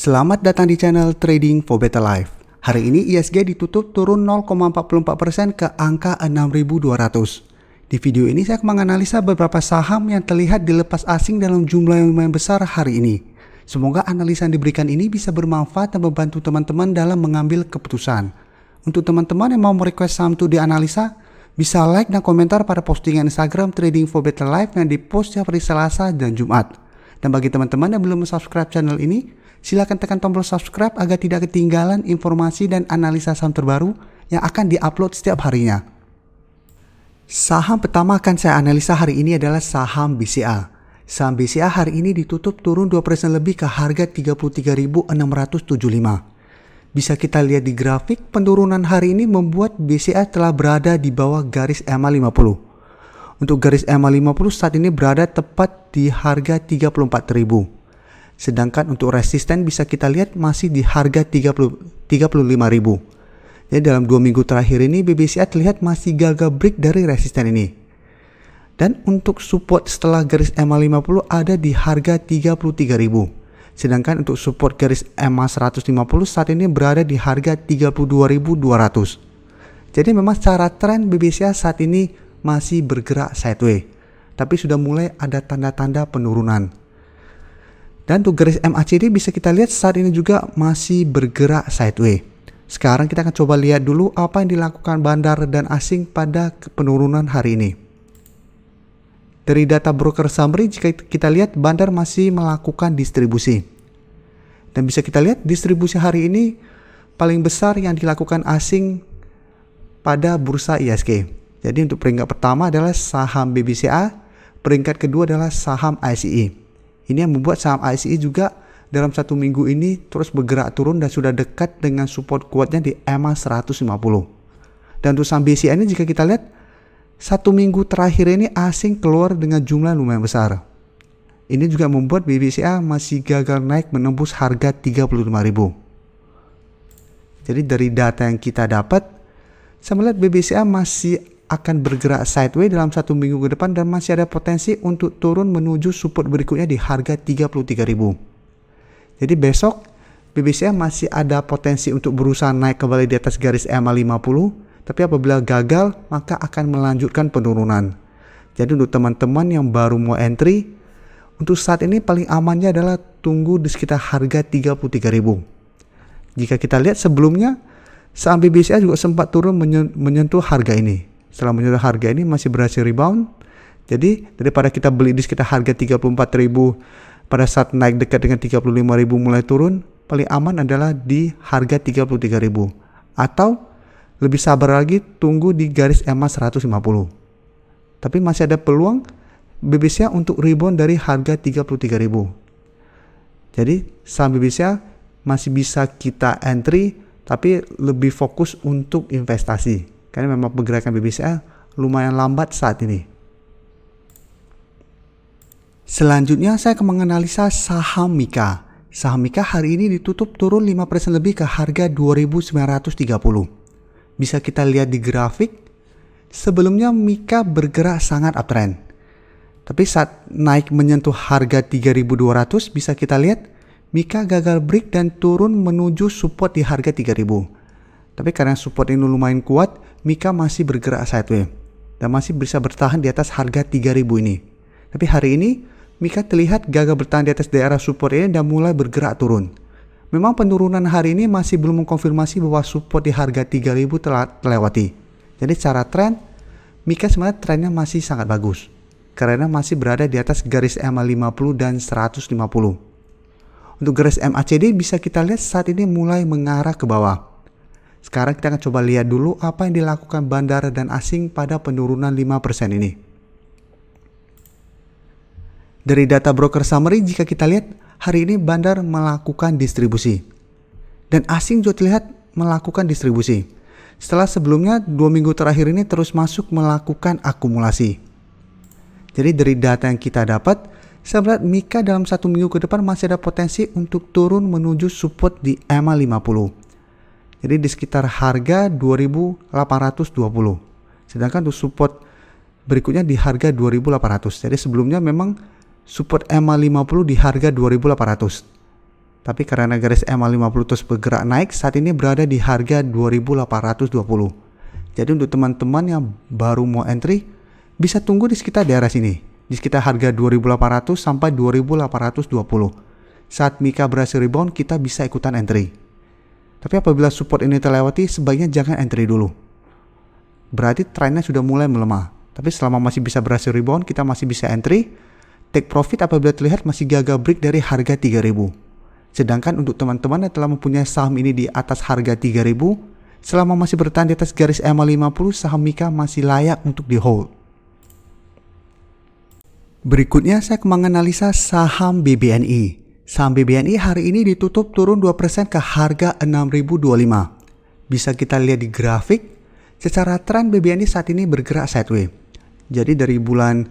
Selamat datang di channel Trading for Better Life. Hari ini ISG ditutup turun 0,44% ke angka 6.200. Di video ini saya akan menganalisa beberapa saham yang terlihat dilepas asing dalam jumlah yang lumayan besar hari ini. Semoga analisa yang diberikan ini bisa bermanfaat dan membantu teman-teman dalam mengambil keputusan. Untuk teman-teman yang mau merequest saham itu dianalisa, bisa like dan komentar pada postingan Instagram Trading for Better Life yang dipost setiap hari Selasa dan Jumat. Dan bagi teman-teman yang belum subscribe channel ini, silakan tekan tombol subscribe agar tidak ketinggalan informasi dan analisa saham terbaru yang akan diupload setiap harinya. Saham pertama akan saya analisa hari ini adalah saham BCA. Saham BCA hari ini ditutup turun 2% lebih ke harga 33.675. Bisa kita lihat di grafik, penurunan hari ini membuat BCA telah berada di bawah garis EMA 50. Untuk garis EMA 50 saat ini berada tepat di harga 34.000. Sedangkan untuk resisten bisa kita lihat masih di harga 35.000. Jadi dalam 2 minggu terakhir ini BBCA terlihat masih gagal break dari resisten ini. Dan untuk support setelah garis EMA 50 ada di harga 33.000. Sedangkan untuk support garis EMA 150 saat ini berada di harga 32.200. Jadi memang secara tren BBCA saat ini masih bergerak sideways. Tapi sudah mulai ada tanda-tanda penurunan. Dan untuk garis MACD bisa kita lihat saat ini juga masih bergerak sideways. Sekarang kita akan coba lihat dulu apa yang dilakukan bandar dan asing pada penurunan hari ini. Dari data broker summary jika kita lihat bandar masih melakukan distribusi. Dan bisa kita lihat distribusi hari ini paling besar yang dilakukan asing pada bursa ISG. Jadi untuk peringkat pertama adalah saham BBCA, peringkat kedua adalah saham ICE. Ini yang membuat saham ICE juga dalam 1 minggu ini terus bergerak turun dan sudah dekat dengan support kuatnya di EMA 150. Dan untuk saham BCA ini jika kita lihat 1 minggu terakhir ini asing keluar dengan jumlah lumayan besar. Ini juga membuat BBCA masih gagal naik menembus harga 35.000. Jadi dari data yang kita dapat, saya melihat BBCA masih akan bergerak sideways dalam 1 minggu ke depan dan masih ada potensi untuk turun menuju support berikutnya di harga 33.000. Jadi besok BBCA masih ada potensi untuk berusaha naik kembali di atas garis EMA 50, tapi apabila gagal maka akan melanjutkan penurunan. Jadi untuk teman-teman yang baru mau entry, untuk saat ini paling amannya adalah tunggu di sekitar harga 33.000. Jika kita lihat sebelumnya saham BBCA juga sempat turun menyentuh harga ini. Setelah menyentuh harga ini masih berhasil rebound. Jadi daripada kita beli di sekitar harga 34.000 pada saat naik dekat dengan 35.000 mulai turun, paling aman adalah di harga 33.000. Atau lebih sabar lagi tunggu di garis EMA 150. Tapi masih ada peluang BBCA untuk rebound dari harga 33.000. Jadi saham BBCA masih bisa kita entry tapi lebih fokus untuk investasi. Karena memang pergerakan BBCA lumayan lambat saat ini. Selanjutnya saya akan menganalisa saham Mika. Saham Mika hari ini ditutup turun 5% lebih ke harga 2.930. Bisa kita lihat di grafik, sebelumnya Mika bergerak sangat uptrend. Tapi saat naik menyentuh harga 3.200 bisa kita lihat Mika gagal break dan turun menuju support di harga 3.000. Tapi karena support ini lumayan kuat, Mika masih bergerak sideways dan masih bisa bertahan di atas harga 3.000 ini. Tapi hari ini Mika terlihat gagal bertahan di atas daerah support ini dan mulai bergerak turun. Memang penurunan hari ini masih belum mengkonfirmasi bahwa support di harga 3.000 telah terlewati. Jadi secara tren, Mika sebenarnya trennya masih sangat bagus karena masih berada di atas garis EMA 50 dan 150. Untuk garis MACD bisa kita lihat saat ini mulai mengarah ke bawah. Sekarang kita akan coba lihat dulu apa yang dilakukan bandar dan asing pada penurunan 5% ini. Dari data broker summary jika kita lihat hari ini bandar melakukan distribusi. Dan asing juga terlihat melakukan distribusi. Setelah sebelumnya 2 minggu terakhir ini terus masuk melakukan akumulasi. Jadi dari data yang kita dapat, saya melihat Mika dalam 1 minggu ke depan masih ada potensi untuk turun menuju support di EMA 50. Jadi di sekitar harga 2.820. Sedangkan untuk support berikutnya di harga 2.800. Jadi sebelumnya memang support EMA 50 di harga 2.800. Tapi karena garis MA50 terus bergerak naik, saat ini berada di harga 2.820. Jadi untuk teman-teman yang baru mau entry, bisa tunggu di sekitar daerah sini, di sekitar harga 2.800 sampai 2.820. Saat Mika berhasil rebound, kita bisa ikutan entry. Tapi apabila support ini terlewati, sebaiknya jangan entry dulu. Berarti trennya sudah mulai melemah. Tapi selama masih bisa berhasil rebound, kita masih bisa entry. Take profit apabila terlihat masih gagal break dari harga 3.000. Sedangkan untuk teman-teman yang telah mempunyai saham ini di atas harga 3.000, selama masih bertahan di atas garis MA50, saham Mika masih layak untuk di hold. Berikutnya saya menganalisa saham BBNI. Saham BBNI hari ini ditutup turun 2% ke harga 6.025. Bisa kita lihat di grafik, secara tren BBNI saat ini bergerak sideways. Jadi dari bulan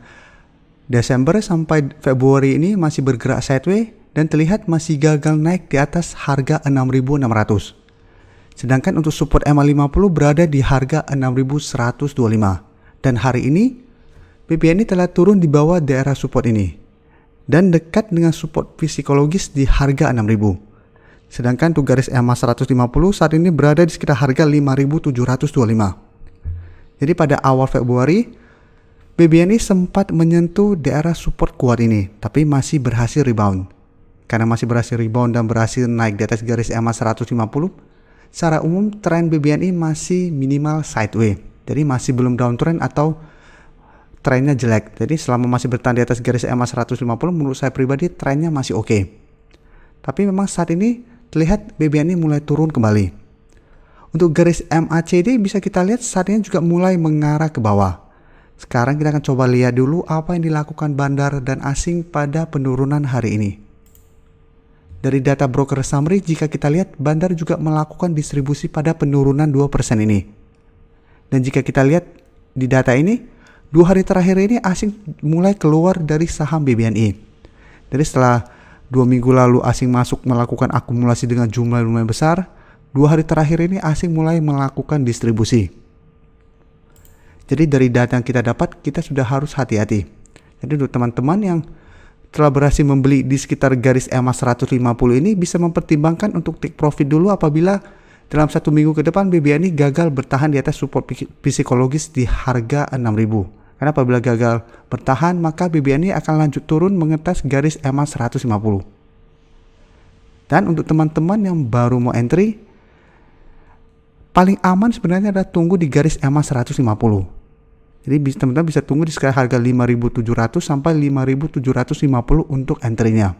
Desember sampai Februari ini masih bergerak sideways dan terlihat masih gagal naik di atas harga 6.600. Sedangkan untuk support MA50 berada di harga 6.125. Dan hari ini BBNI telah turun di bawah daerah support ini dan dekat dengan support psikologis di harga 6.000. Sedangkan untuk garis MA150 saat ini berada di sekitar harga 5.725. Jadi pada awal Februari BBNI sempat menyentuh daerah support kuat ini, tapi masih berhasil rebound. Karena masih berhasil rebound dan berhasil naik di atas garis MA150, secara umum tren BBNI masih minimal sideways. Jadi masih belum downtrend atau trennya jelek. Jadi selama masih bertahan di atas garis MA150, menurut saya pribadi trennya masih oke. Tapi memang saat ini terlihat BBNI mulai turun kembali. Untuk garis MACD bisa kita lihat saat ini juga mulai mengarah ke bawah. Sekarang kita akan coba lihat dulu apa yang dilakukan bandar dan asing pada penurunan hari ini. Dari data broker summary, jika kita lihat bandar juga melakukan distribusi pada penurunan 2% ini. Dan jika kita lihat di data ini, 2 hari terakhir ini asing mulai keluar dari saham BBNI. Jadi setelah 2 minggu lalu asing masuk melakukan akumulasi dengan jumlah lumayan besar, 2 hari terakhir ini asing mulai melakukan distribusi. Jadi dari data yang kita dapat, kita sudah harus hati-hati. Jadi untuk teman-teman yang telah berhasil membeli di sekitar garis MA150 ini bisa mempertimbangkan untuk take profit dulu apabila dalam 1 minggu ke depan BBNI gagal bertahan di atas support psikologis di harga 6.000. Karena apabila gagal bertahan, maka BBNI akan lanjut turun mengetes garis MA150. Dan untuk teman-teman yang baru mau entry, paling aman sebenarnya adalah tunggu di garis MA150. Jadi teman-teman bisa tunggu di sekitar harga 5.700 sampai 5.750 untuk entry-nya.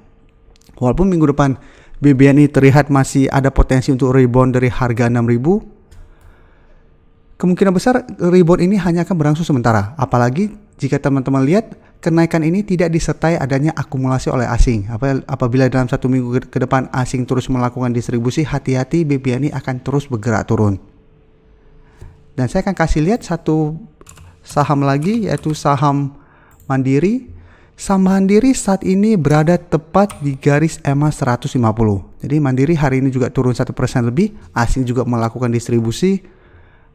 Walaupun minggu depan BBNI terlihat masih ada potensi untuk rebound dari harga 6.000, kemungkinan besar rebound ini hanya akan berlangsung sementara. Apalagi jika teman-teman lihat kenaikan ini tidak disertai adanya akumulasi oleh asing. Apabila dalam 1 minggu ke depan asing terus melakukan distribusi, hati-hati BBNI akan terus bergerak turun. Dan saya akan kasih lihat satu saham lagi, yaitu saham Mandiri. Saham Mandiri saat ini berada tepat di garis MA150. Jadi Mandiri hari ini juga turun 1% lebih, asing juga melakukan distribusi.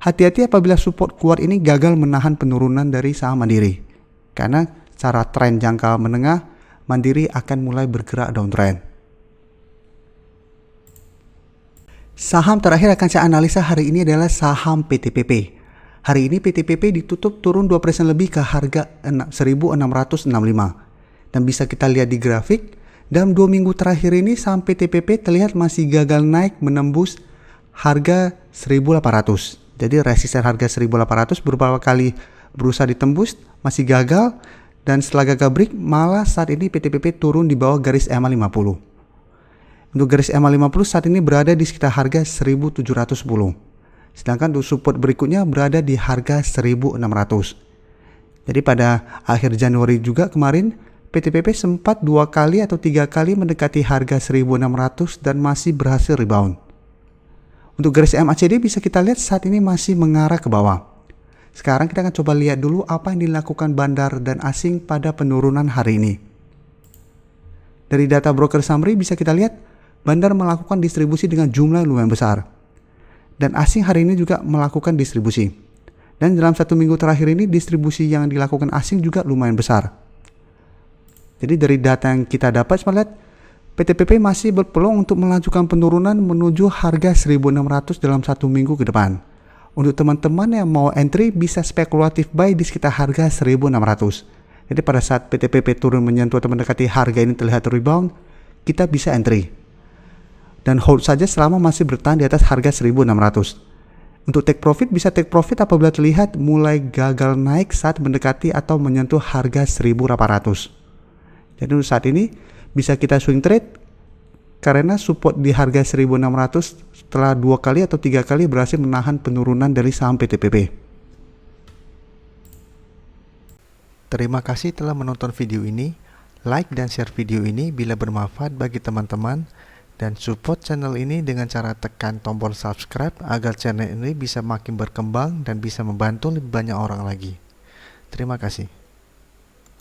Hati-hati apabila support kuat ini gagal menahan penurunan dari saham Mandiri. Karena secara tren jangka menengah, Mandiri akan mulai bergerak downtrend. Saham terakhir akan saya analisa hari ini adalah saham PTPP. Hari ini PTPP ditutup turun 2% lebih ke harga 1.665. Dan bisa kita lihat di grafik, dalam 2 minggu terakhir ini saham PTPP terlihat masih gagal naik menembus harga 1.800. Jadi resisten harga 1.800 beberapa kali berusaha ditembus, masih gagal. Dan setelah gagal break, malah saat ini PTPP turun di bawah garis MA50. Untuk garis MA50 saat ini berada di sekitar harga 1.710. Sedangkan untuk support berikutnya berada di harga 1.600. Jadi pada akhir Januari juga kemarin, PTPP sempat 2 kali atau 3 kali mendekati harga 1.600 dan masih berhasil rebound. Untuk garis MACD bisa kita lihat saat ini masih mengarah ke bawah. Sekarang kita akan coba lihat dulu apa yang dilakukan bandar dan asing pada penurunan hari ini. Dari data broker summary bisa kita lihat bandar melakukan distribusi dengan jumlah lumayan besar. Dan asing hari ini juga melakukan distribusi. Dan dalam 1 minggu terakhir ini distribusi yang dilakukan asing juga lumayan besar. Jadi dari data yang kita dapat melihat PTPP masih berpeluang untuk melanjutkan penurunan menuju harga 1.600 dalam 1 minggu ke depan. Untuk teman-teman yang mau entry bisa spekulatif buy di sekitar harga 1.600. Jadi pada saat PTPP turun menyentuh atau mendekati harga ini terlihat rebound, kita bisa entry. Dan hold saja selama masih bertahan di atas harga 1.600. Untuk take profit bisa take profit apabila terlihat mulai gagal naik saat mendekati atau menyentuh harga 1.800. Jadi untuk saat ini bisa kita swing trade karena support di harga 1.600 setelah 2 kali atau 3 kali berhasil menahan penurunan dari saham PTPP. Terima kasih telah menonton video ini. Like dan share video ini bila bermanfaat bagi teman-teman, dan support channel ini dengan cara tekan tombol subscribe agar channel ini bisa makin berkembang dan bisa membantu lebih banyak orang lagi. Terima kasih.